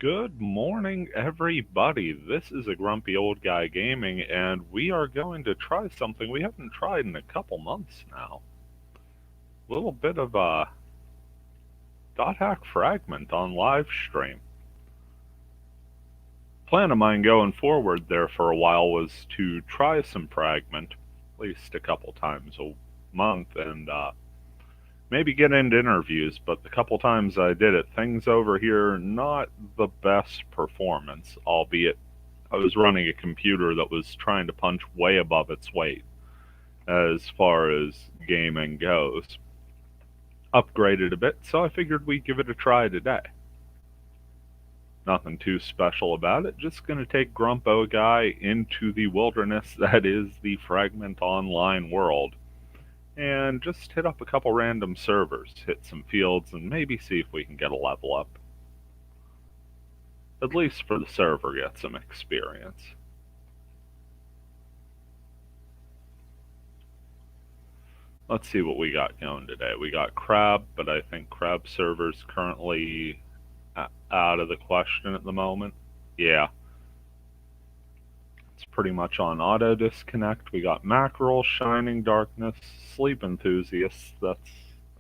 Good morning, everybody. This is a Grumpy Old Guy Gaming, and we are going to try something we haven't tried in a couple months now. A little bit of a dot hack fragment on live stream. Plan of mine going forward there for a while was to try some fragment, at least a couple times a month, and maybe get into interviews, but the couple times I did it, things over here, not the best performance, albeit I was running a computer that was trying to punch way above its weight as far as gaming goes. Upgraded a bit, so I figured we'd give it a try today. Nothing too special about it, just gonna take Grumpo Guy into the wilderness that is the Fragment Online world and just hit up a couple random servers, hit some fields, and maybe see if we can get a level up. At least for the server, get some experience. Let's see what we got going today. We got Crab, but I think Crab server's currently out of the question at the moment. Yeah. It's pretty much on auto disconnect. We got Mackerel, Shining Darkness, Sleep Enthusiasts. That's,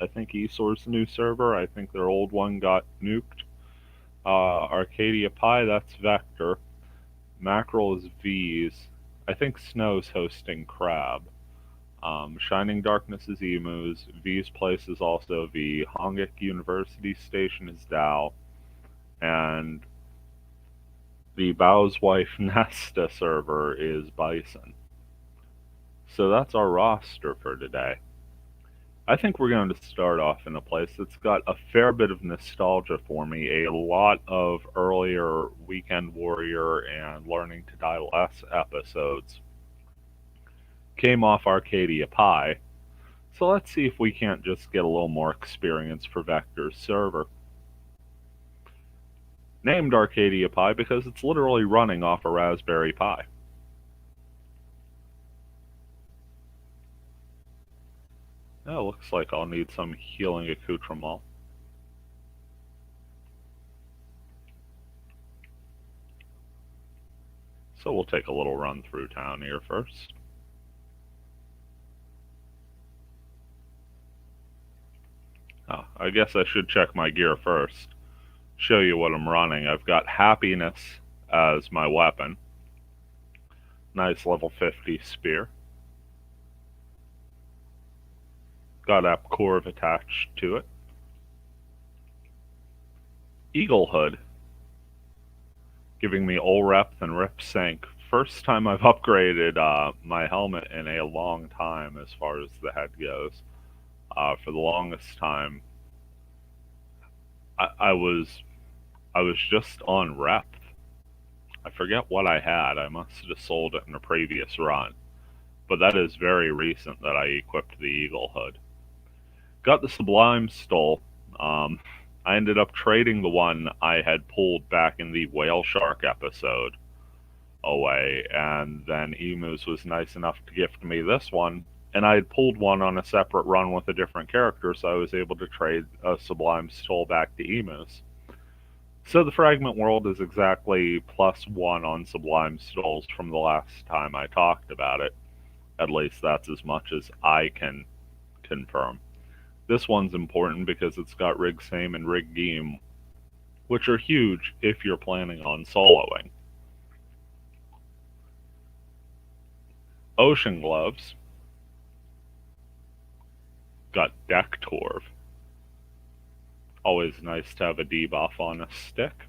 I think, Esor's new server. I think their old one got nuked. Arcadia Pi, that's Vector. Mackerel is V's. I think Snow's hosting Crab. Shining Darkness is Emu's. V's place is also V. Hongik University Station is Dow. And the Bow's Wife Nesta server is Bison. So that's our roster for today. I think we're going to start off in a place that's got a fair bit of nostalgia for me, a lot of earlier Weekend Warrior and Learning to Die Less episodes came off Arcadia Pi, so let's see if we can't just get a little more experience for Vector's server. Named Arcadia Pi because it's literally running off a Raspberry Pi. Oh, looks like I'll need some healing accoutrement. So we'll take a little run through town here first. Oh, I guess I should check my gear first. Show you what I'm running. I've got Happiness as my weapon. Nice level 50 spear. Got Apcorv attached to it. Eagle Hood, giving me Olrep and Rip Sync. First time I've upgraded my helmet in a long time as far as the head goes. For the longest time, I was just on Rep. I forget what I had. I must have sold it in a previous run. But that is very recent that I equipped the Eagle Hood. Got the Sublime Stole. I ended up trading the one I had pulled back in the Whale Shark episode away, and then Emus was nice enough to gift me this one, and I had pulled one on a separate run with a different character, so I was able to trade a Sublime Stole back to Emus. So the Fragment world is exactly +1 on Sublime Stoles from the last time I talked about it. At least that's as much as I can confirm. This one's important because it's got Rig Same and Rig Geem, which are huge if you're planning on soloing. Ocean Gloves. Got Deck Torv. Always nice to have a debuff on a stick.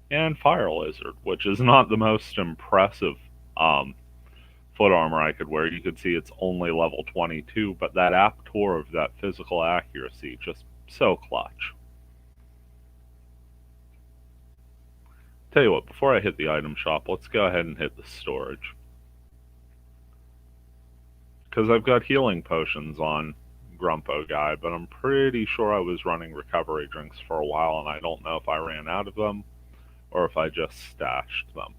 And Fire Lizard, which is not the most impressive foot armor I could wear. You could see it's only level 22, but that Aptorv, that physical accuracy, just so clutch. Tell you what, before I hit the item shop, let's go ahead and hit the storage. Because I've got healing potions on Grumpo Guy, but I'm pretty sure I was running recovery drinks for a while, and I don't know if I ran out of them or if I just stashed them.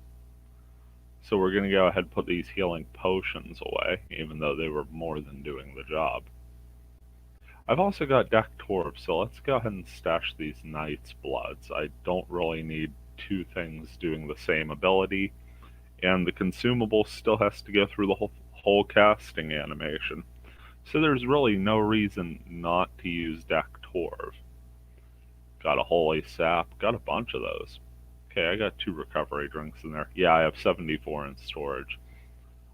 So we're going to go ahead and put these healing potions away, even though they were more than doing the job. I've also got deck Torb, so let's go ahead and stash these Knight's Bloods. I don't really need two things doing the same ability, and the consumable still has to go through the whole casting animation. So there's really no reason not to use deck Torv. Got a Holy Sap, got a bunch of those. Okay, I got 2 recovery drinks in there. Yeah, I have 74 in storage.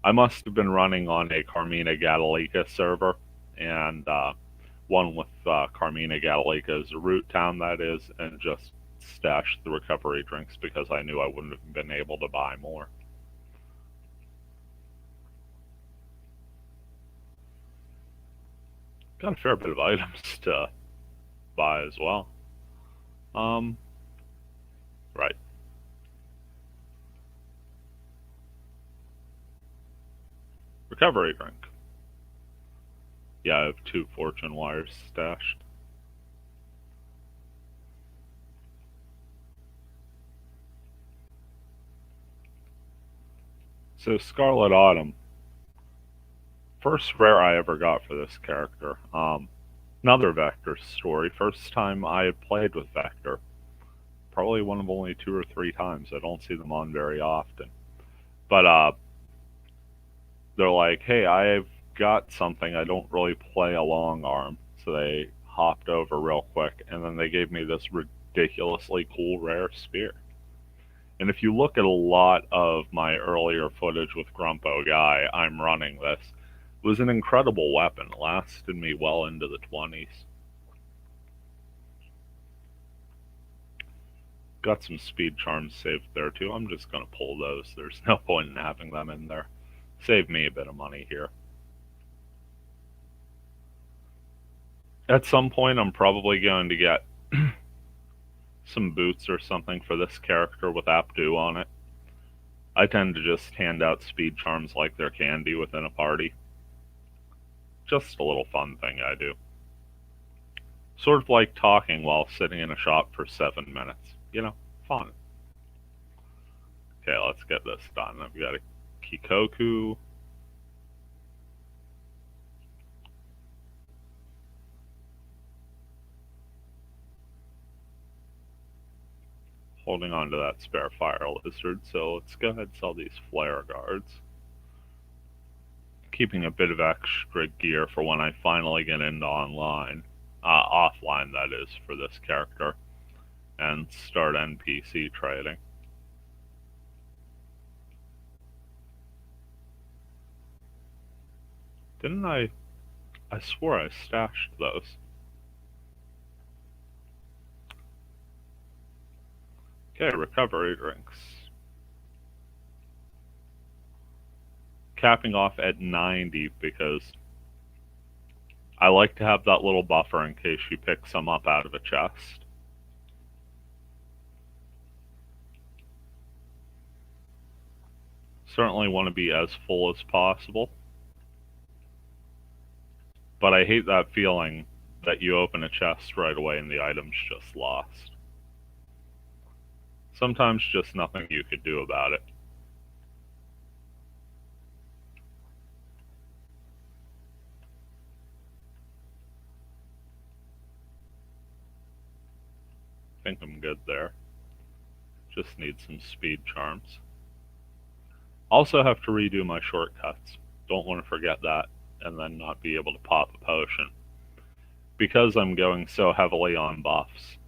I must have been running on a Carmina Gadalika server, and one with Carmina Gadalika as a root town, that is, and just stashed the recovery drinks because I knew I wouldn't have been able to buy more. Got a fair bit of items to buy as well. Right. Recovery drink. Yeah, I have 2 fortune wires stashed. So Scarlet Autumn. First rare I ever got for this character. Another Vector story. First time I had played with Vector. Probably one of only 2 or 3 times. I don't see them on very often. But they're like, hey, I've got something. I don't really play a long arm. So they hopped over real quick, and then they gave me this ridiculously cool rare spear. And if you look at a lot of my earlier footage with Grumpo Guy, I'm running this. It was an incredible weapon. It lasted me well into the 20s. Got some speed charms saved there too. I'm just going to pull those. There's no point in having them in there. Save me a bit of money here. At some point, I'm probably going to get some boots or something for this character with Abdu on it. I tend to just hand out speed charms like they're candy within a party. Just a little fun thing I do. Sort of like talking while sitting in a shop for 7 minutes. You know, fun. Okay, let's get this done. I've got a Kikoku. Holding on to that spare fire lizard, so let's go ahead and sell these flare guards. Keeping a bit of extra gear for when I finally get into online. Offline, that is, for this character. And start NPC trading. Didn't I swore I stashed those. Okay, recovery drinks. Capping off at 90 because I like to have that little buffer in case you pick some up out of a chest. Certainly want to be as full as possible. But I hate that feeling that you open a chest right away and the item's just lost. Sometimes just nothing you could do about it. I think I'm good there. Just need some speed charms. Also have to redo my shortcuts. Don't want to forget that and then not be able to pop a potion. Because I'm going so heavily on buffs,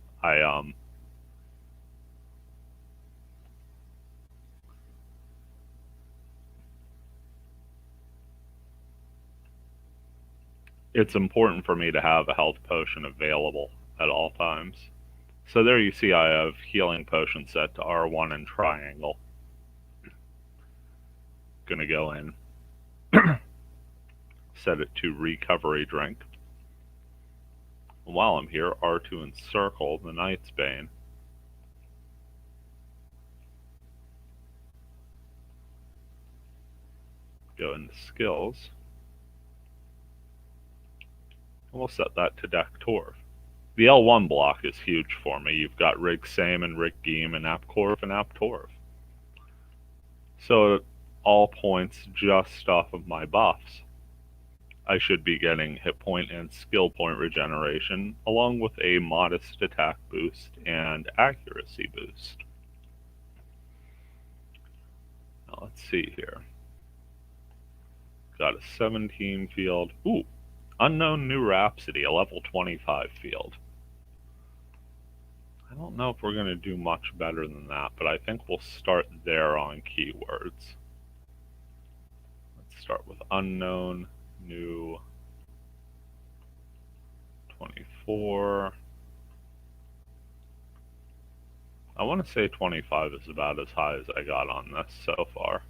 it's important for me to have a health potion available at all times. So there you see I have healing potion set to R1 and triangle. Gonna go in, set it to recovery drink. While I'm here, R2 encircle the Knight's Bane. Go into skills. And we'll set that to deck Torv. The L1 block is huge for me. You've got Rig Salmon, Rig Geem, and Apcorv and Aptorv. So at all points just off of my buffs, I should be getting hit point and skill point regeneration, along with a modest attack boost and accuracy boost. Now let's see here. Got a 17 field. Ooh, Unknown New Rhapsody, a level 25 field. I don't know if we're going to do much better than that, but I think we'll start there on keywords. Let's start with Unknown New 24. I want to say 25 is about as high as I got on this so far.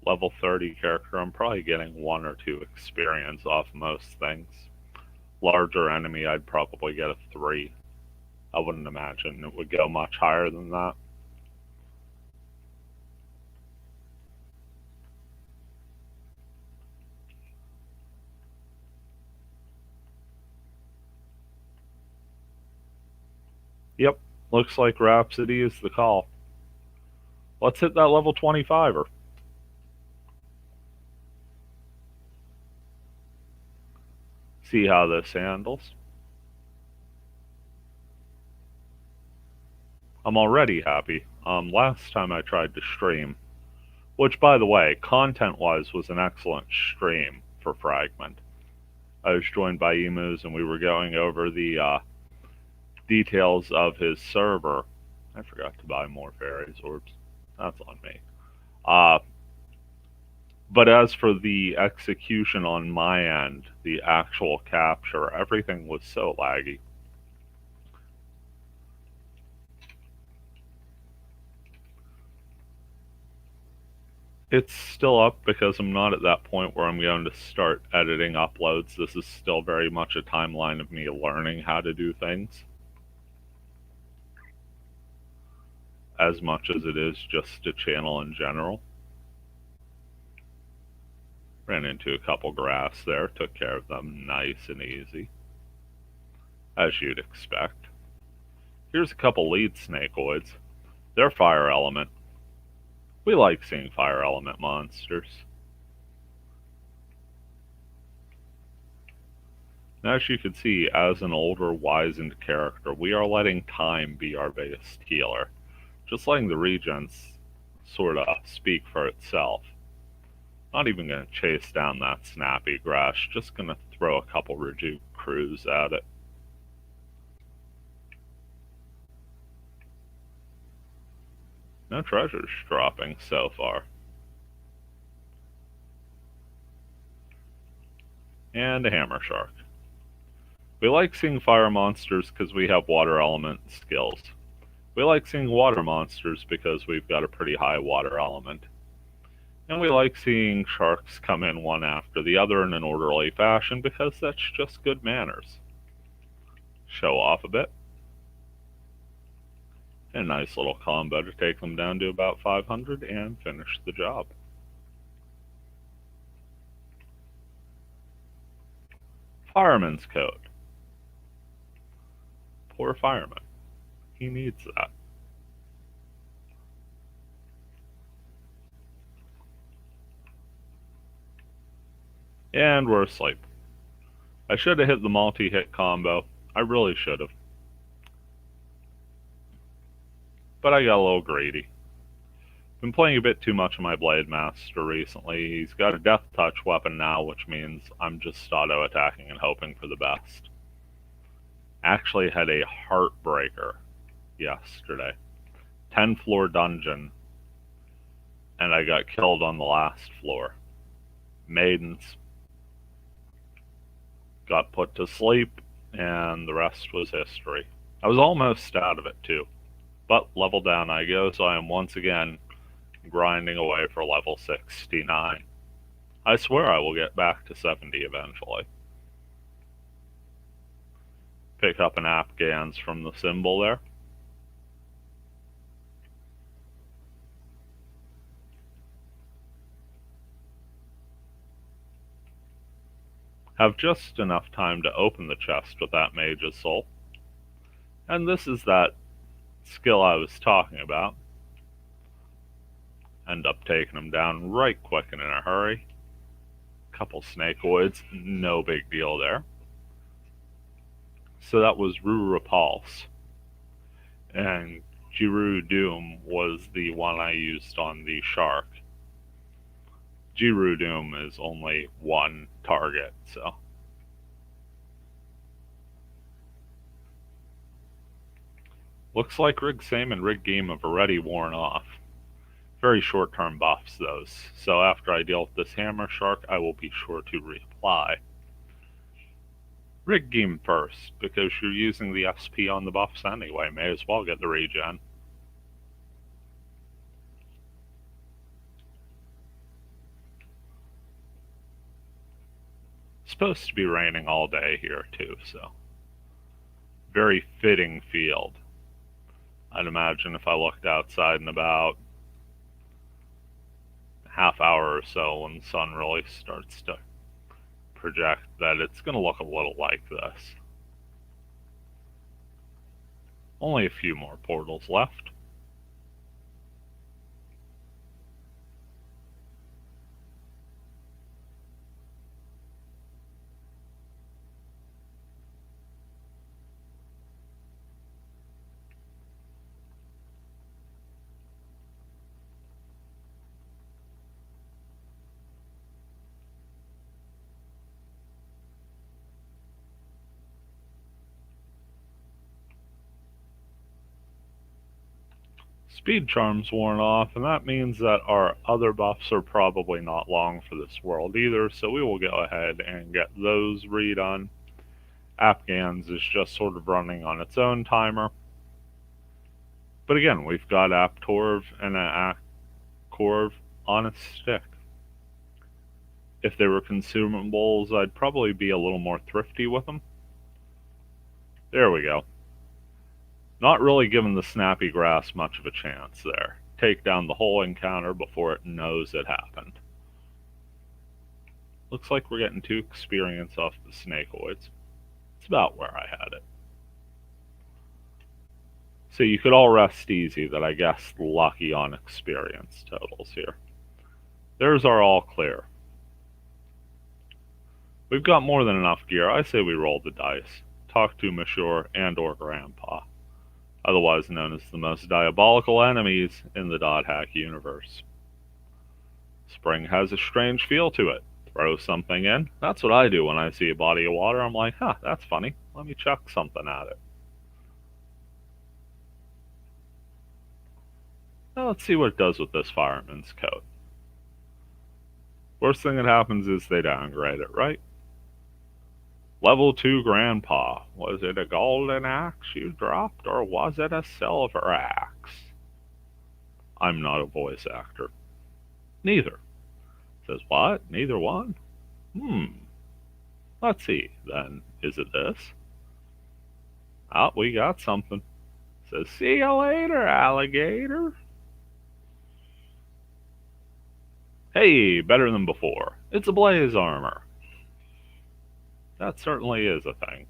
Level 30 character, I'm probably getting 1 or 2 experience off most things. Larger enemy, I'd probably get a 3. I wouldn't imagine it would go much higher than that. Yep, looks like Rhapsody is the call. Let's hit that level 25er. See how this handles. I'm already happy. Last time I tried to stream, which by the way, content-wise was an excellent stream for Fragment. I was joined by Emus and we were going over the details of his server. I forgot to buy more fairies orbs. That's on me. But as for the execution on my end, the actual capture, everything was so laggy. It's still up because I'm not at that point where I'm going to start editing uploads. This is still very much a timeline of me learning how to do things, as much as it is just a channel in general. Ran into a couple grass there, took care of them nice and easy, as you'd expect. Here's a couple lead snakeoids. They're fire element. We like seeing fire element monsters. Now, as you can see, as an older, wizened character, we are letting time be our biggest healer. Just letting the regens sort of speak for itself. Not even going to chase down that snappy grass, just going to throw a couple rejuve crews at it. No treasures dropping so far. And a hammer shark. We like seeing fire monsters because we have water element skills. We like seeing water monsters because we've got a pretty high water element. And we like seeing sharks come in one after the other in an orderly fashion because that's just good manners. Show off a bit. And a nice little combo to take them down to about 500 and finish the job. Fireman's coat. Poor fireman. He needs that. And we're asleep. I should have hit the multi-hit combo. I really should have. But I got a little greedy. Been playing a bit too much of my Blade Master recently. He's got a Death Touch weapon now, which means I'm just auto-attacking and hoping for the best. Actually had a Heartbreaker yesterday. 10-floor dungeon. And I got killed on the last floor. Maidens. Got put to sleep, and the rest was history. I was almost out of it too. But level down I go, so I am once again grinding away for level 69. I swear I will get back to 70 eventually. Pick up an Afghans from the symbol there. have just enough time to open the chest with that mage's soul. And this is that skill I was talking about. End up taking him down right quick and in a hurry. Couple snakeoids, no big deal there. So that was Rue Repulse. And Jiru Doom was the one I used on the shark. Jiru Doom is only one target, so. Looks like Rig Same and Rig Game have already worn off. Very short-term buffs, those. So after I deal with this Hammer Shark, I will be sure to reapply. Rig Game first, because you're using the SP on the buffs anyway. May as well get the regen. Supposed to be raining all day here too, so very fitting field. I'd imagine if I looked outside in about a half hour or so when the sun really starts to project, that it's going to look a little like this. Only a few more portals left. Speed Charm's worn off, and that means that our other buffs are probably not long for this world either, so we will go ahead and get those redone. Afghans is just sort of running on its own timer. But again, we've got Aptorv and an Accorv on a stick. If they were consumables, I'd probably be a little more thrifty with them. There we go. Not really giving the snappy grass much of a chance there. Take down the whole encounter before it knows it happened. Looks like we're getting 2 experience off the snakeoids. It's about where I had it. So you could all rest easy that I guessed lucky on experience totals here. There's our all clear. We've got more than enough gear. I say we roll the dice. Talk to Monsieur and or Grandpa, otherwise known as the most diabolical enemies in the Dot Hack universe. Spring has a strange feel to it. Throw something in. That's what I do when I see a body of water. I'm like, huh, that's funny. Let me chuck something at it. Now let's see what it does with this fireman's coat. Worst thing that happens is they downgrade it, right? Level 2 Grandpa. Was it a golden axe you dropped, or was it a silver axe? I'm not a voice actor. Neither. Says what? Neither one? Let's see, then. Is it this? Oh, we got something. Says, see you later, alligator. Hey, better than before. It's a blaze armor. That certainly is a thing.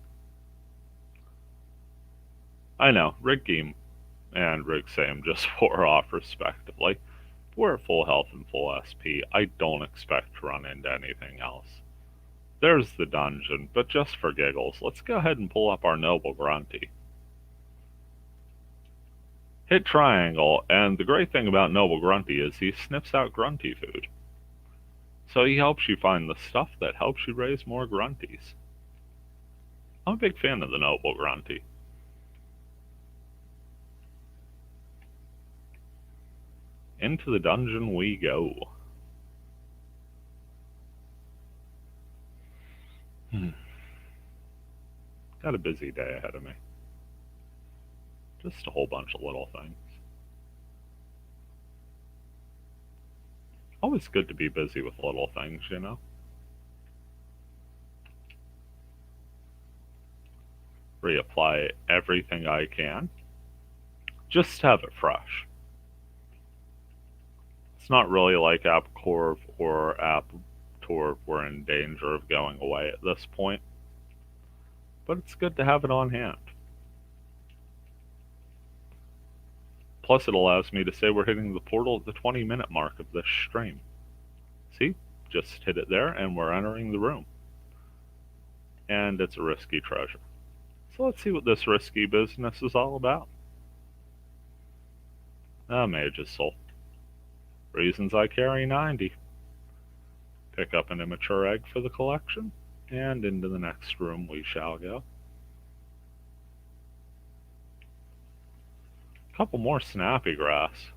I know, Rig Game and Rig Same just wore off respectively. We're at full health and full SP. I don't expect to run into anything else. There's the dungeon, but just for giggles, let's go ahead and pull up our noble Grunty. Hit triangle, and the great thing about noble Grunty is he sniffs out grunty food. So he helps you find the stuff that helps you raise more grunties. I'm a big fan of the noble Grunty. Into the dungeon we go. Got a busy day ahead of me. Just a whole bunch of little things. Always good to be busy with little things, you know? Reapply everything I can. Just have it fresh. It's not really like Apcorv or we're in danger of going away at this point. But it's good to have it on hand. Plus, it allows me to say we're hitting the portal at the 20-minute mark of this stream. See? Just hit it there, and we're entering the room. And it's a risky treasure. So let's see what this risky business is all about. A Mage's Soul. Reasons I carry 90. Pick up an immature egg for the collection, and into the next room we shall go. A couple more snappy grass.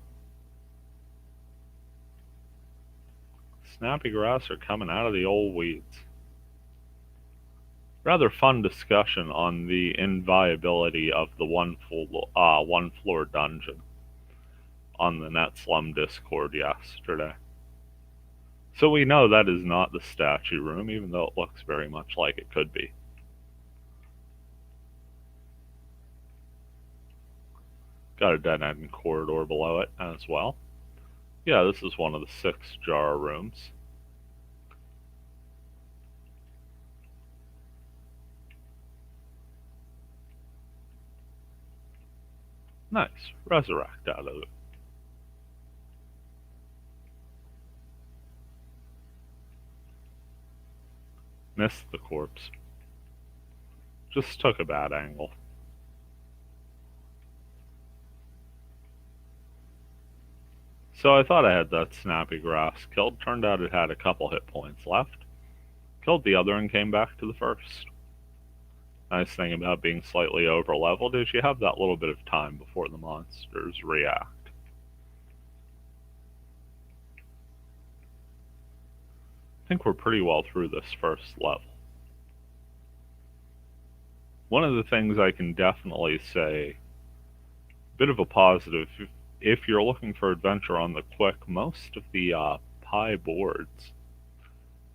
Snappy grass are coming out of the old weeds. Rather fun discussion on the inviolability of the one floor dungeon on the NetSlum Discord yesterday. So we know that is not the statue room, even though it looks very much like it could be. Got a dead-end corridor below it as well. Yeah, this is one of the 6 jar rooms. Nice. Resurrect out of it. Missed the corpse. Just took a bad angle. So I thought I had that snappy grass killed. Turned out it had a couple hit points left. Killed the other and came back to the first. Nice thing about being slightly over leveled is you have that little bit of time before the monsters react. I think we're pretty well through this first level. One of the things I can definitely say, a bit of a positive, if you're looking for adventure on the quick, most of the Pi boards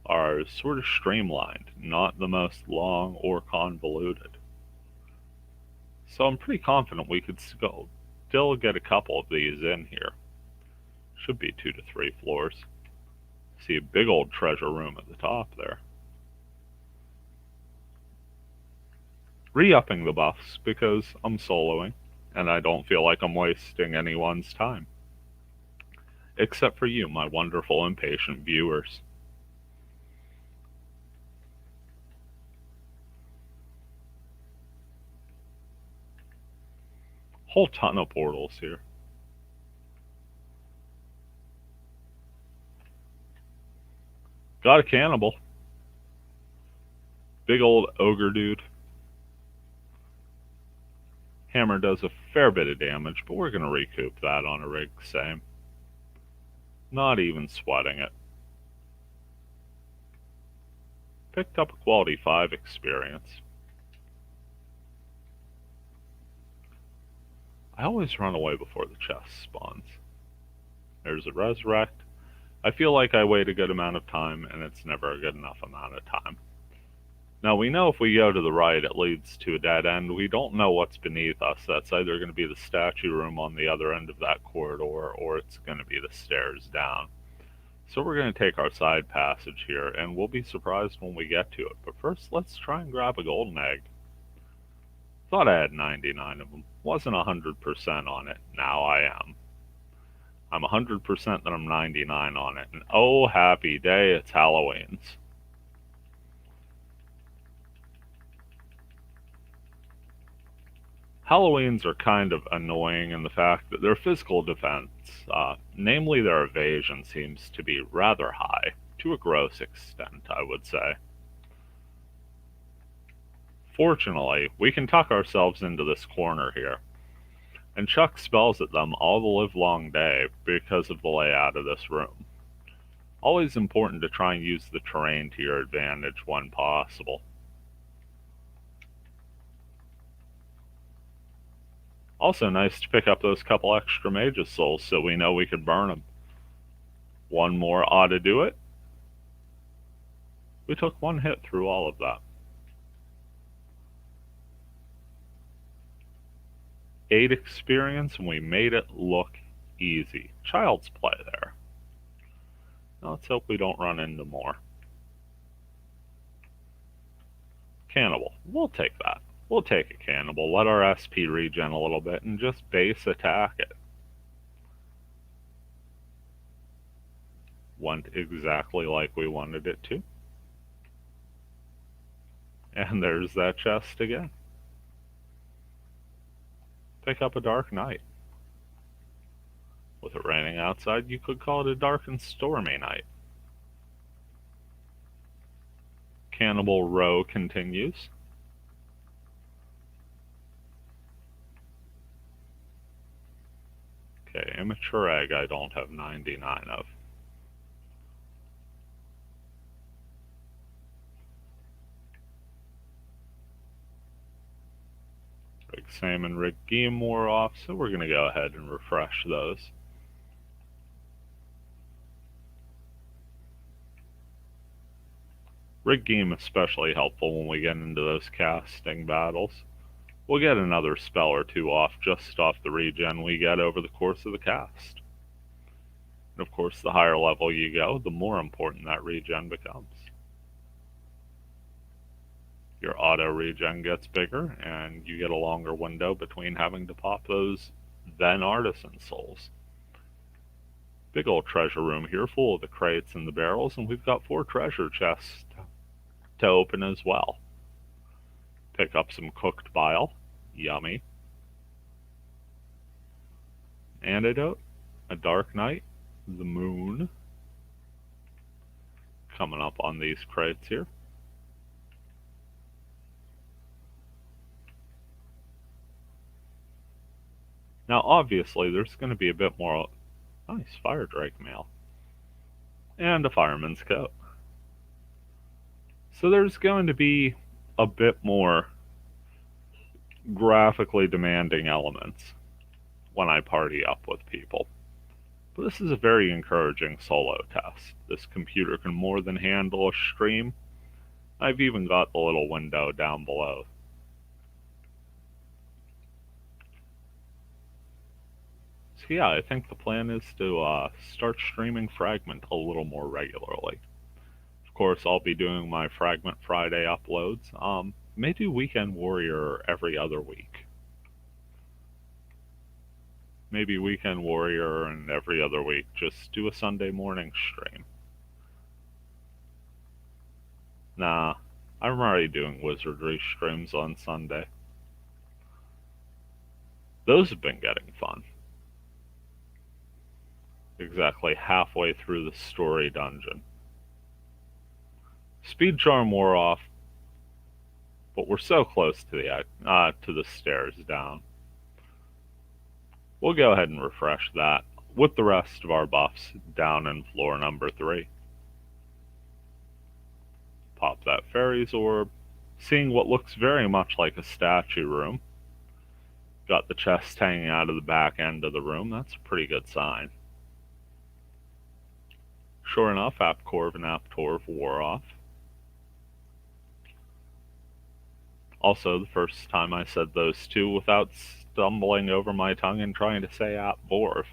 are sort of streamlined, not the most long or convoluted. So I'm pretty confident we could still get a couple of these in here. Should be 2 to 3 floors. See a big old treasure room at the top there. Re-upping the buffs because I'm soloing and I don't feel like I'm wasting anyone's time. Except for you, my wonderful impatient viewers. Whole ton of portals here. Got a cannibal. Big old ogre dude. Hammer does a fair bit of damage, but we're going to recoup that on a rig same. Not even sweating it. Picked up a quality 5 experience. I always run away before the chest spawns. There's a resurrect. I feel like I wait a good amount of time, and it's never a good enough amount of time. Now, we know if we go to the right, it leads to a dead end. We don't know what's beneath us. That's either going to be the statue room on the other end of that corridor, or it's going to be the stairs down. So we're going to take our side passage here, and we'll be surprised when we get to it. But first, let's try and grab a golden egg. Thought I had 99 of them. Wasn't 100% on it. Now I am. I'm 100% that I'm 99 on it. And oh, happy day, it's Halloween's. Halloweens are kind of annoying in the fact that their physical defense, namely their evasion, seems to be rather high, to a gross extent, I would say. Fortunately, we can tuck ourselves into this corner here, and chuck spells at them all the livelong day because of the layout of this room. Always important to try and use the terrain to your advantage when possible. Also nice to pick up those couple extra Mage's Souls so we know we could burn them. One more ought to do it. We took one hit through all of that. 8 experience, and we made it look easy. Child's play there. Now let's hope we don't run into more. Cannibal. We'll take that. We'll take a Cannibal. Let our SP regen a little bit and just base attack it. Went exactly like we wanted it to. And there's that chest again. Pick up a Dark Night. With it raining outside, you could call it a dark and stormy night. Cannibal row continues. Okay, immature egg I don't have 99 of. Rig Salmon, Rig Geem wore off, so we're going to go ahead and refresh those. Rig Geem especially helpful when we get into those casting battles. We'll get another spell or two off just off the regen we get over the course of the cast. And of course, the higher level you go, the more important that regen becomes. Your auto regen gets bigger, and you get a longer window between having to pop those then artisan souls. Big old treasure room here full of the crates and the barrels, and we've got 4 treasure chests to open as well. Pick up some cooked bile. Yummy. Antidote. A Dark Night. The Moon. Coming up on these crates here. Now obviously there's going to be a bit more. Nice Fire Drake mail. And a Fireman's Coat. So there's going to be a bit more graphically demanding elements when I party up with people. But this is a very encouraging solo test. This computer can more than handle a stream. I've even got the little window down below. So yeah, I think the plan is to start streaming Fragment a little more regularly. Of course, I'll be doing my Fragment Friday uploads. May do Weekend Warrior every other week. Maybe Weekend Warrior and every other week. Just do a Sunday morning stream. Nah, I'm already doing Wizardry streams on Sunday. Those have been getting fun. Exactly halfway through the story dungeon. Speed charm wore off, but we're so close to the stairs down. We'll go ahead and refresh that with the rest of our buffs down in floor number 3. Pop that fairy's orb, seeing what looks very much like a statue room. Got the chest hanging out of the back end of the room. That's a pretty good sign. Sure enough, Apcorv and Aptorv wore off. Also, the first time I said those two without stumbling over my tongue and trying to say Apvorv.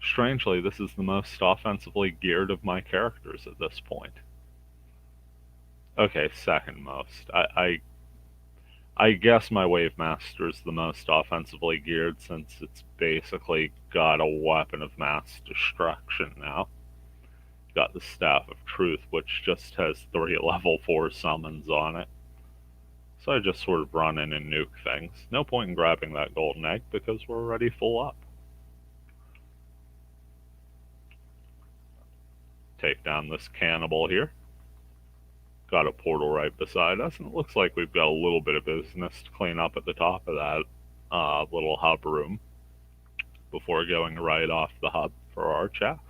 Strangely, this is the most offensively geared of my characters at this point. Okay, second most. I guess my Wave Master is the most offensively geared since it's basically got a weapon of mass destruction now. Got the Staff of Truth, which just has 3 level 4 summons on it. So I just sort of run in and nuke things. No point in grabbing that golden egg because we're already full up. Take down this cannibal here. Got a portal right beside us, and it looks like we've got a little bit of business to clean up at the top of that little hub room before going right off the hub for our chest.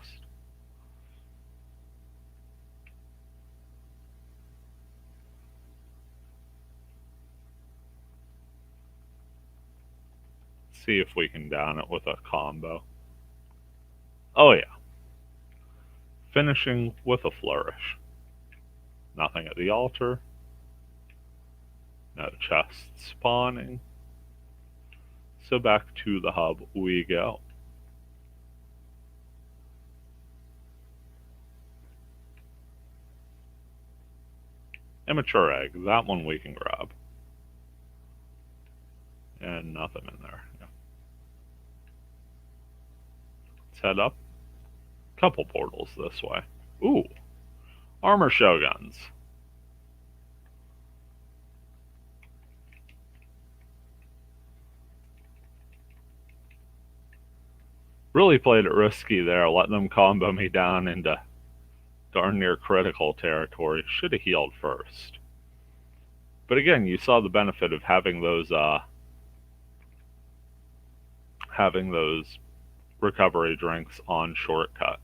See if we can down it with a combo. Oh yeah. Finishing with a flourish. Nothing at the altar. No chests spawning. So back to the hub we go. Immature egg, that one we can grab. And nothing in there. Yeah. Let's head up. Couple portals this way. Ooh, armor shoguns. Really played it risky there, letting them combo me down into darn near critical territory. Should have healed first. But again, you saw the benefit of having those recovery drinks on shortcut.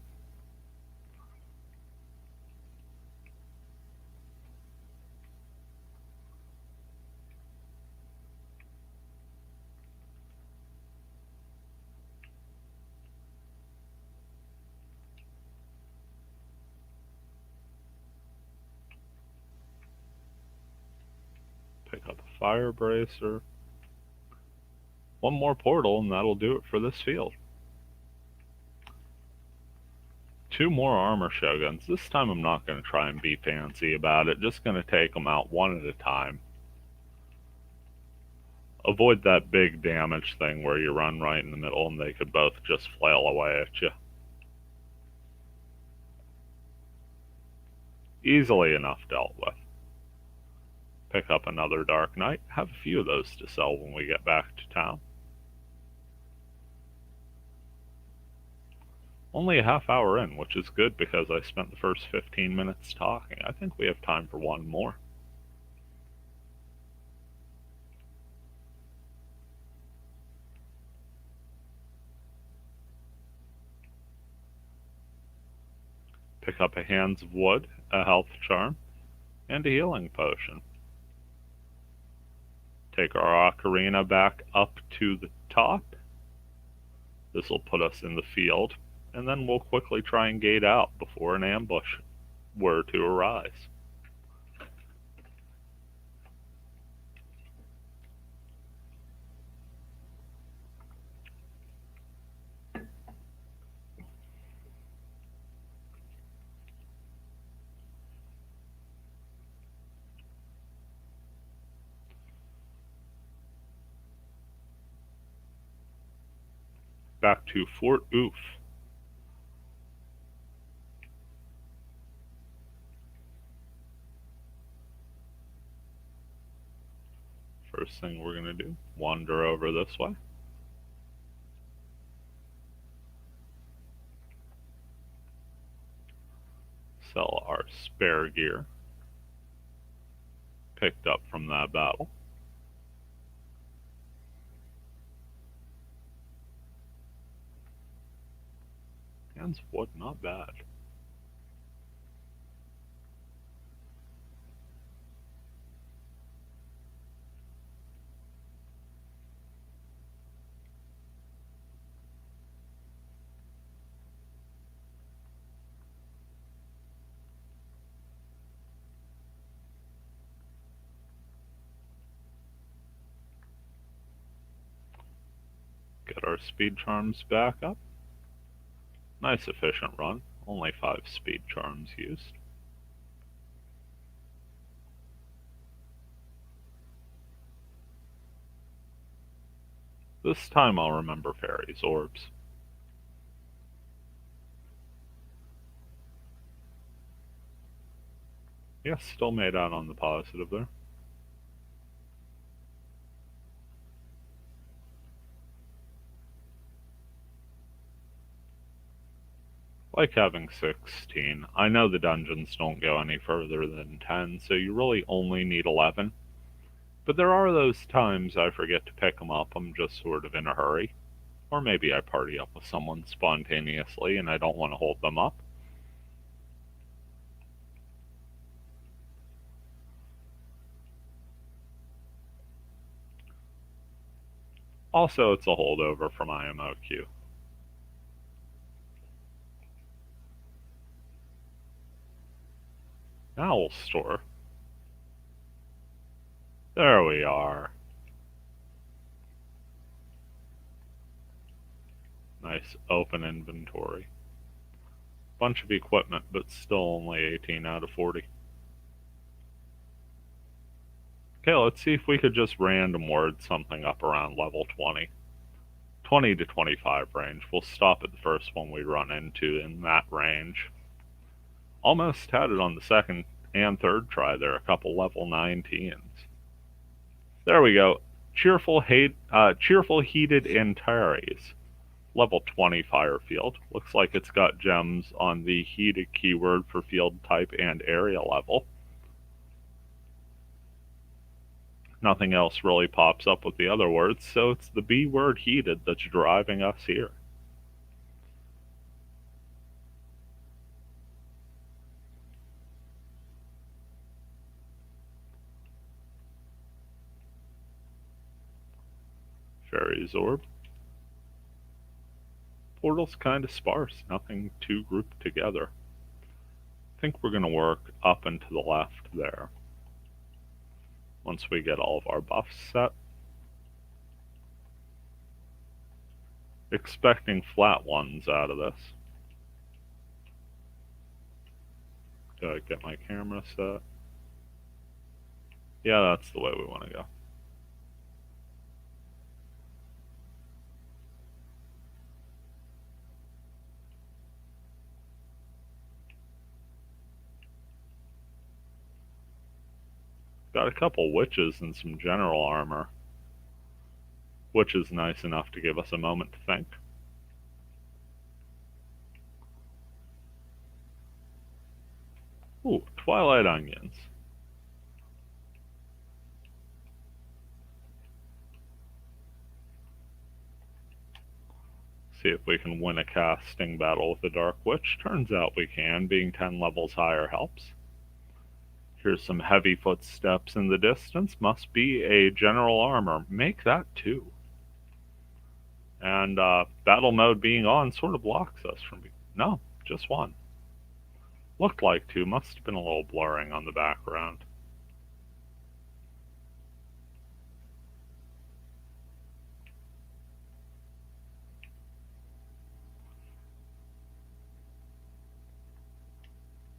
Pick up a fire bracer. One more portal and that'll do it for this field. 2 more armor shoguns. This time I'm not going to try and be fancy about it. Just going to take them out one at a time. Avoid that big damage thing where you run right in the middle and they could both just flail away at you. Easily enough dealt with. Pick up another Dark Knight. Have a few of those to sell when we get back to town. Only a half hour in, which is good because I spent the first 15 minutes talking. I think we have time for one more. Pick up a Hands of Wood, a health charm, and a healing potion. Take our ocarina back up to the top. This will put us in the field, and then we'll quickly try and gate out before an ambush were to arise. Back to Fort Oof. First thing we're going to do, wander over this way. Sell our spare gear. Picked up from that battle. Hands of Wood, not bad. Get our speed charms back up. Nice efficient run. Only 5 speed charms used. This time I'll remember Fairy's orbs. Yes, still made out on the positive there. Like having 16. I know the dungeons don't go any further than 10, so you really only need 11. But there are those times I forget to pick them up, I'm just sort of in a hurry. Or maybe I party up with someone spontaneously and I don't want to hold them up. Also, it's a holdover from IMOQ. Owl store. There we are. Nice open inventory. Bunch of equipment, but still only 18 out of 40. Okay, let's see if we could just random word something up around level 20. 20 to 25 range. We'll stop at the first one we run into in that range. Almost had it on the second and third try there, a couple level 19s. There we go. Cheerful, Heated Antares. Level 20 fire field. Looks like it's got gems on the heated keyword for field type and area level. Nothing else really pops up with the other words, so it's the B word heated that's driving us here. Fairy's Orb. Portal's kind of sparse, nothing too grouped together. I think we're going to work up and to the left there. Once we get all of our buffs set. Expecting flat ones out of this. Gotta get my camera set. Yeah, that's the way we want to go. Got a couple witches and some general armor, which is nice enough to give us a moment to think. Ooh, Twilight Onions. See if we can win a casting battle with the Dark Witch. Turns out we can, being 10 levels higher helps. Here's some heavy footsteps in the distance. Must be a general armor. Make that 2. And battle mode being on sort of blocks us from... No, just 1. Looked like 2. Must have been a little blurring on the background.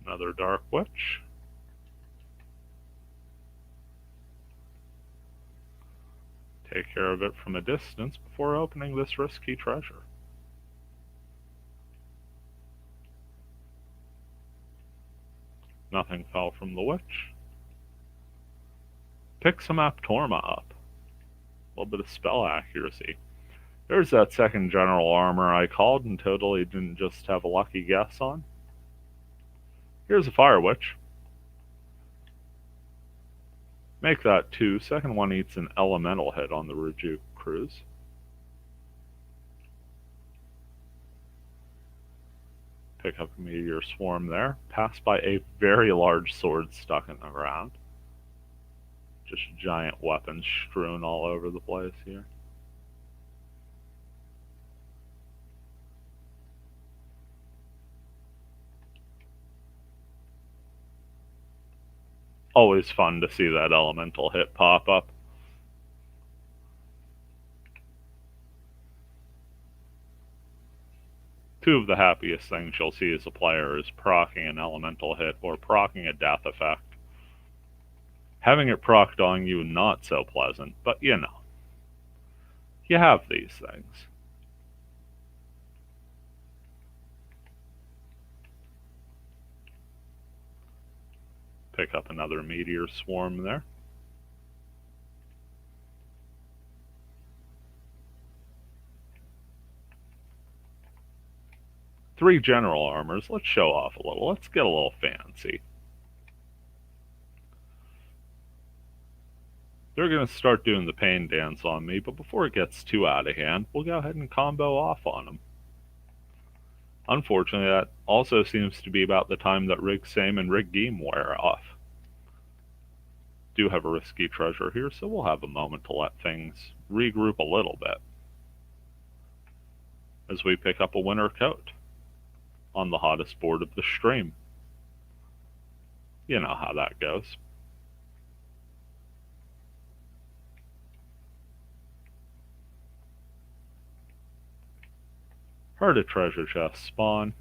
Another Dark Witch. Take care of it from a distance before opening this risky treasure. Nothing fell from the witch. Pick some Aptorma up. A little bit of spell accuracy. There's that second general armor I called and totally didn't just have a lucky guess on. Here's a Fire Witch. Make that 2. Second one eats an elemental hit on the Rejuke cruise. Pick up a Meteor Swarm there. Pass by a very large sword stuck in the ground. Just giant weapons strewn all over the place here. Always fun to see that elemental hit pop up. Two of the happiest things you'll see as a player is proccing an elemental hit or proccing a death effect. Having it procced on you, not so pleasant, but you know. You have these things. Pick up another Meteor Swarm there. Three general armors. Let's show off a little. Let's get a little fancy. They're going to start doing the pain dance on me, but before it gets too out of hand, we'll go ahead and combo off on them. Unfortunately, that also seems to be about the time that Rig Same and Rig Geem wear off. Do have a risky treasure here, so we'll have a moment to let things regroup a little bit as we pick up a winter coat on the hottest board of the stream. You know how that goes. Heard a treasure chest spawn,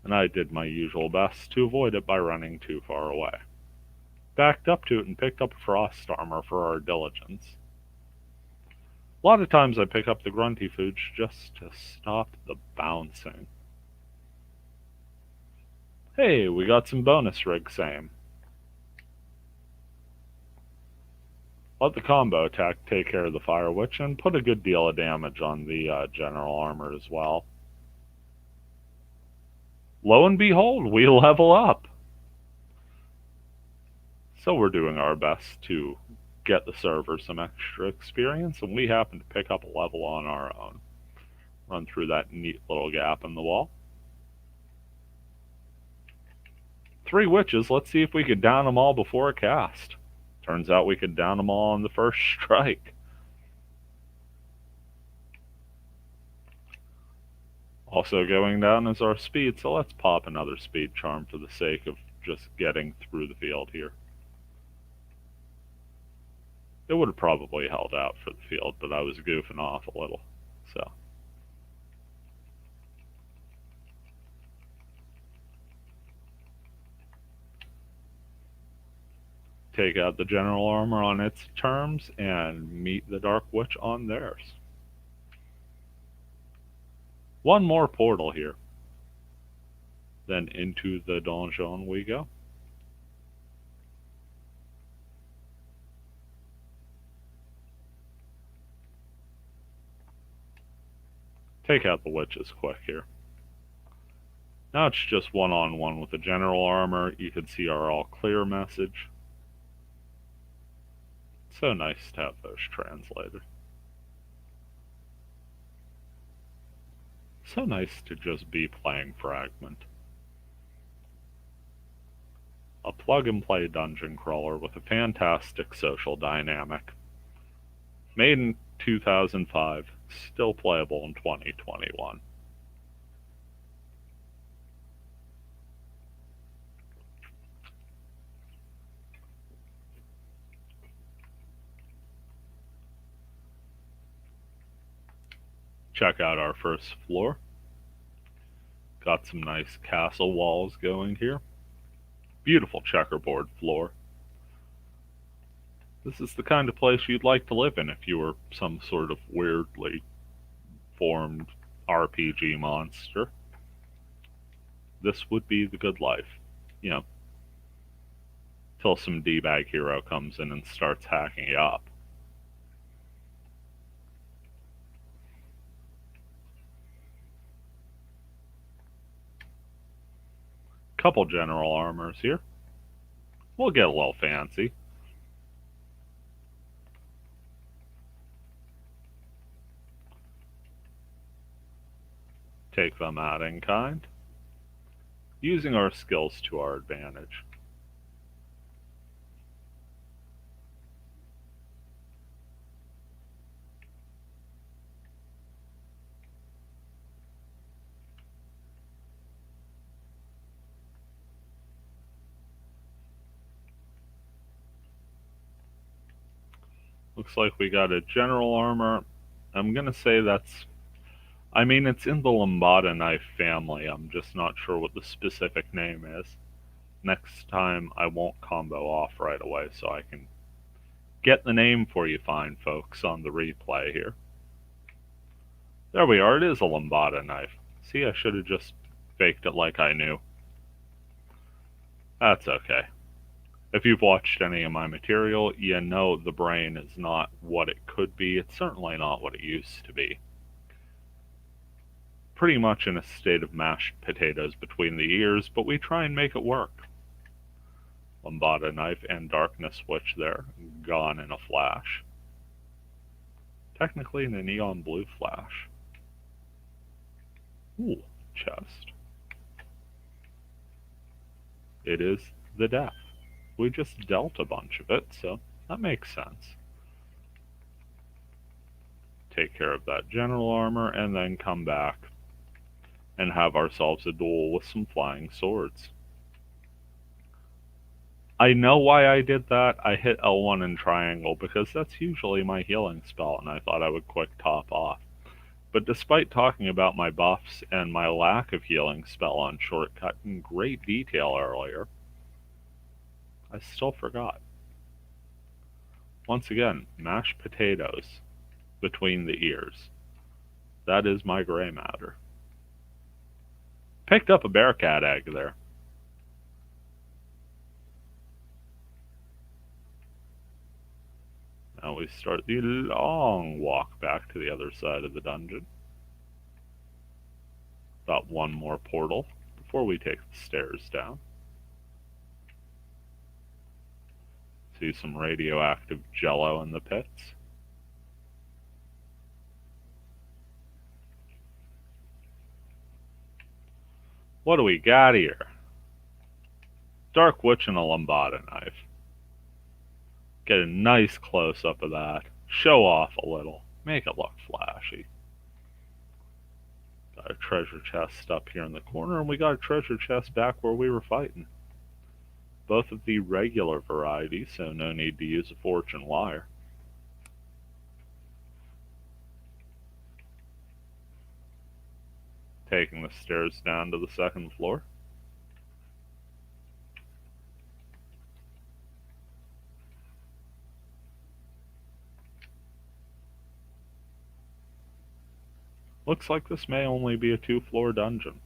and I did my usual best to avoid it by running too far away. backed up to it and picked up a frost armor for our diligence. A lot of times I pick up the grunty foods just to stop the bouncing. Hey, we got some bonus rig same. Let the combo attack take care of the Fire Witch and put a good deal of damage on the general armor as well. Lo and behold, we level up. So we're doing our best to get the server some extra experience, and we happen to pick up a level on our own. Run through that neat little gap in the wall. 3 witches, let's see if we could down them all before a cast. Turns out we could down them all on the first strike. Also going down is our speed, so let's pop another speed charm for the sake of just getting through the field here. It would have probably held out for the field, but I was goofing off a little, so. Take out the general armor on its terms and meet the Dark Witch on theirs. One more portal here. Then into the donjon we go. Take out the witches quick here. Now it's just one-on-one with the general armor. You can see our all clear message. So nice to have those translated. So nice to just be playing Fragment. A plug-and-play dungeon crawler with a fantastic social dynamic. Made in 2005, still playable in 2021. Check out our first floor. Got some nice castle walls going here. Beautiful checkerboard floor. This is the kind of place you'd like to live in if you were some sort of weirdly formed RPG monster. This would be the good life. You know, till some D-bag hero comes in and starts hacking you up. Couple general armors here. We'll get a little fancy. Take them out in kind, using our skills to our advantage. Looks like we got a general armor. I'm gonna say that's, I mean, it's in the Lambada knife family. I'm just not sure what the specific name is. Next time I won't combo off right away so I can get the name for you fine folks on the replay here. There we are, it is a Lambada knife. See, I should have just faked it like I knew. That's okay. If you've watched any of my material, you know the brain is not what it could be. It's certainly not what it used to be. Pretty much in a state of mashed potatoes between the ears, but we try and make it work. Lambada knife and darkness switch there, gone in a flash. Technically in a neon blue flash. Ooh, chest. It is the death. We just dealt a bunch of it, so that makes sense. Take care of that general armor, and then come back and have ourselves a duel with some flying swords. I know why I did that. I hit L1 in triangle because that's usually my healing spell, and I thought I would quick top off. But despite talking about my buffs and my lack of healing spell on shortcut in great detail earlier, I still forgot. Once again, mashed potatoes between the ears. That is my gray matter. Picked up a bearcat egg there. Now we start the long walk back to the other side of the dungeon. About one more portal before we take the stairs down. See some radioactive jello in the pits. What do we got here? Dark Witch and a Lambada knife. Get a nice close-up of that. Show off a little. Make it look flashy. Got a treasure chest up here in the corner, and we got a treasure chest back where we were fighting. Both of the regular variety, so no need to use a fortune wire. Taking the stairs down to the second floor. Looks like this may only be a 2-floor dungeon.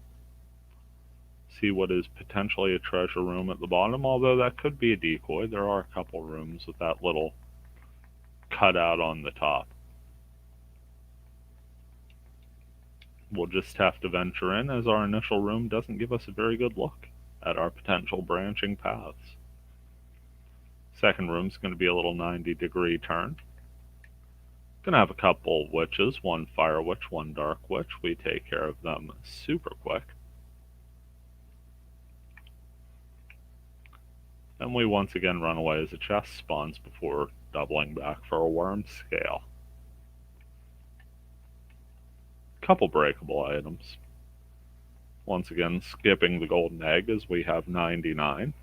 See what is potentially a treasure room at the bottom, although that could be a decoy. There are a couple rooms with that little cutout on the top. We'll just have to venture in, as our initial room doesn't give us a very good look at our potential branching paths. Second room's going to be a little 90-degree turn. Gonna have a couple witches, one fire witch, one dark witch. We take care of them super quick. And we once again run away as a chest spawns before doubling back for a worm scale. Couple breakable items. Once again, skipping the golden egg as we have 99.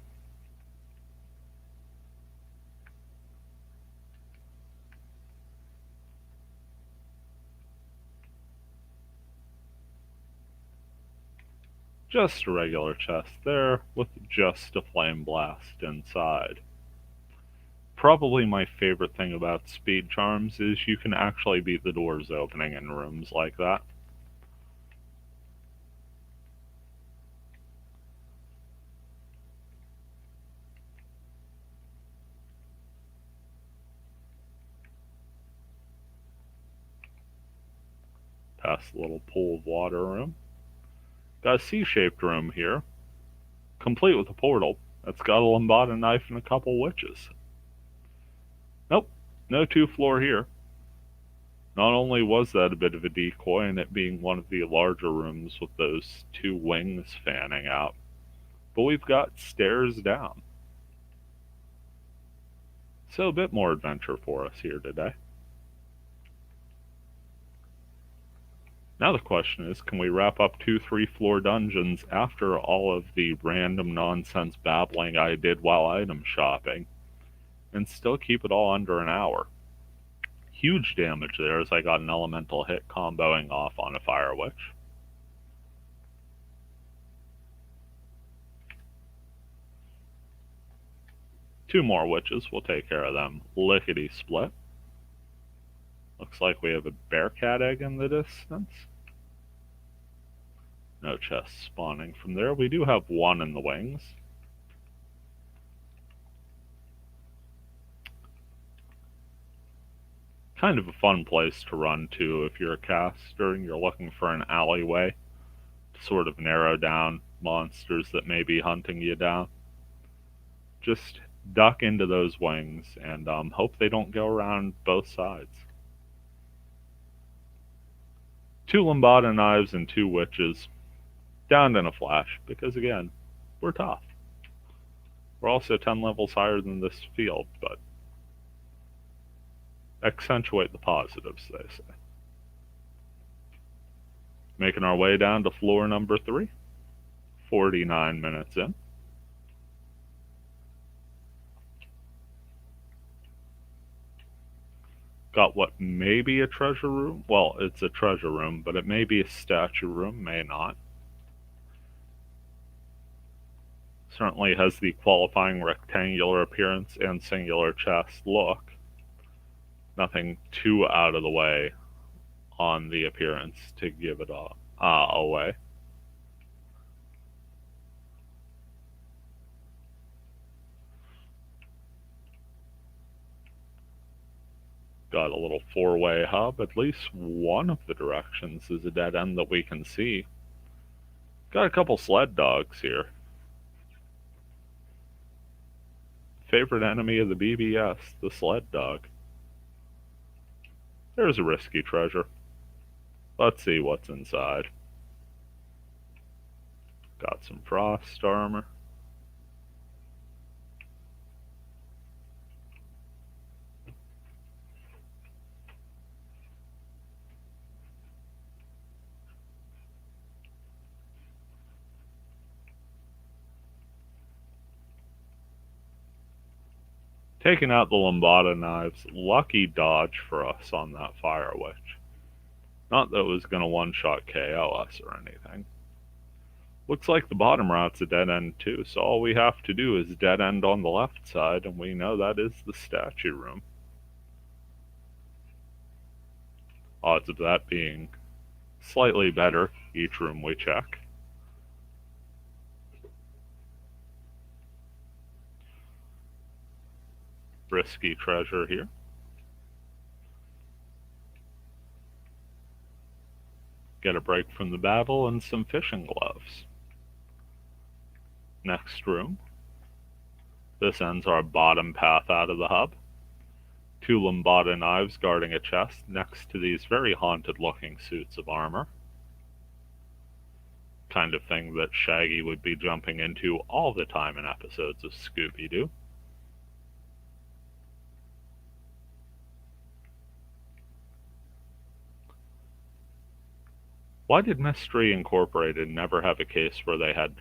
Just a regular chest there with just a flame blast inside. Probably my favorite thing about speed charms is you can actually beat the doors opening in rooms like that. Past the little pool of water room. Got a C-shaped room here, complete with a portal that's got a Lambada knife and a couple witches. Nope, no 2-floor here. Not only was that a bit of a decoy, and it being one of the larger rooms with those 2 wings fanning out, but we've got stairs down. So a bit more adventure for us here today. Now the question is, can we wrap up 2 3-floor dungeons after all of the random nonsense babbling I did while item shopping, and still keep it all under an hour? Huge damage there as I got an elemental hit comboing off on a fire witch. Two more witches, we'll take care of them lickety split. Looks like we have a bearcat egg in the distance. No chest spawning from there. We do have one in the wings. Kind of a fun place to run to if you're a caster and you're looking for an alleyway to sort of narrow down monsters that may be hunting you down. Just duck into those wings and hope they don't go around both sides. 2 Lambada knives and 2 witches. Down in a flash, because again, we're tough. We're also 10 levels higher than this field, but accentuate the positives, they say. Making our way down to floor number 3. 49 minutes in. Got what may be a treasure room. Well, it's a treasure room, but it may be a statue room, may not. Certainly has the qualifying rectangular appearance and singular chest look. Nothing too out of the way on the appearance to give it away. Got a little four-way hub. At least one of the directions is a dead end that we can see. Got a couple sled dogs here. Favorite enemy of the BBS, the sled dog. There's a risky treasure. Let's see what's inside. Got some frost armor. Taking out the Lambada knives, lucky dodge for us on that fire witch. Not that it was going to one-shot KO us or anything. Looks like the bottom route's a dead end too, so all we have to do is dead end on the left side, and we know that is the statue room. Odds of that being slightly better each room we check. Risky treasure here. Get a break from the battle and some fishing gloves. Next room. This ends our bottom path out of the hub. Two Lambada knives guarding a chest next to these very haunted looking suits of armor. Kind of thing that Shaggy would be jumping into all the time in episodes of Scooby-Doo. Why did Mystery Incorporated never have a case where they had,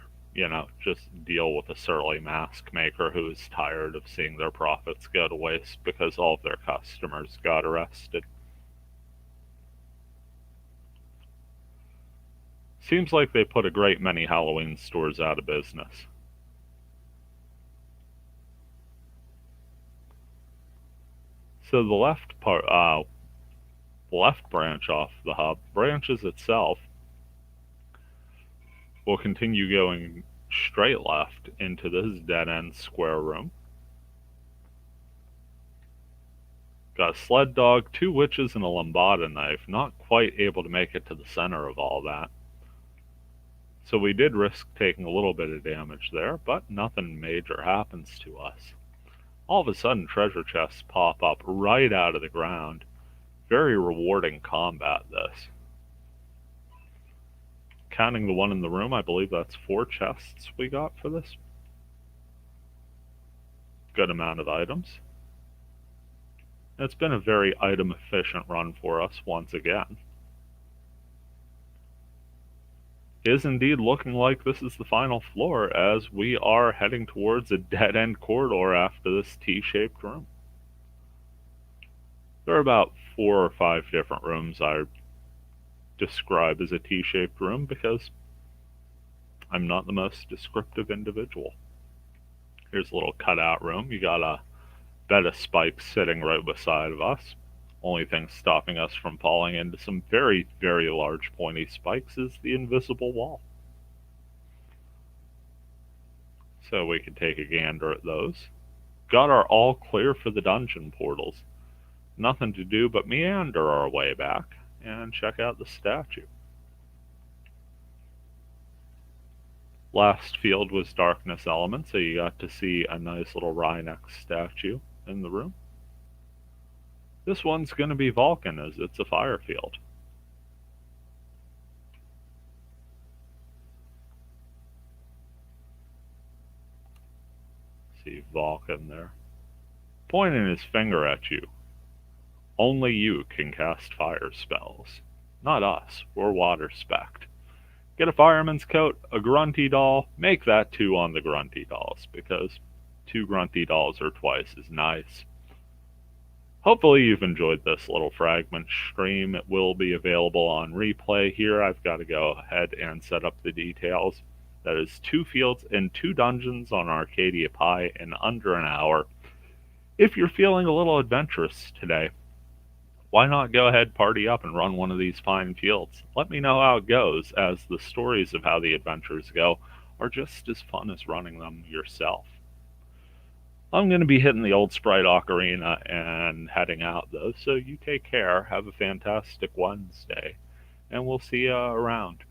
just deal with a surly mask maker who was tired of seeing their profits go to waste because all of their customers got arrested? Seems like they put a great many Halloween stores out of business. So the left branch off the hub branches itself will continue going straight left into this dead-end square room. Got a sled dog, two witches, and a Lambada knife. Not quite able to make it to the center of all that. So we did risk taking a little bit of damage there, but nothing major happens to us. All of a sudden, treasure chests pop up right out of the ground. Very rewarding combat, this. Counting the one in the room, I believe that's 4 chests we got for this. Good amount of items. It's been a very item-efficient run for us once again. Is indeed looking like this is the final floor, as we are heading towards a dead-end corridor after this T-shaped room. There are about 4 or 5 different rooms I describe as a T-shaped room because I'm not the most descriptive individual. Here's a little cutout room. You got a bed of spikes sitting right beside of us. Only thing stopping us from falling into some very, very large pointy spikes is the invisible wall. So we can take a gander at those. Got our all clear for the dungeon portals. Nothing to do but meander our way back and check out the statue. Last field was darkness element, so you got to see a nice little Rhinex statue in the room. This one's going to be Vulcan, as it's a fire field. See Vulcan there, pointing his finger at you. Only you can cast fire spells. Not us, we're water spec'd. Get a fireman's coat, a grunty doll, make that 2 on the grunty dolls, because 2 grunty dolls or twice is nice. Hopefully you've enjoyed this little Fragment stream. It will be available on replay here. I've got to go ahead and set up the details. That is 2 fields and 2 dungeons on Arcadia Pi in under an hour. If you're feeling a little adventurous today, why not go ahead, party up, and run one of these fine fields? Let me know how it goes, as the stories of how the adventures go are just as fun as running them yourself. I'm going to be hitting the old Sprite Ocarina and heading out, though, so you take care, have a fantastic Wednesday, and we'll see you around.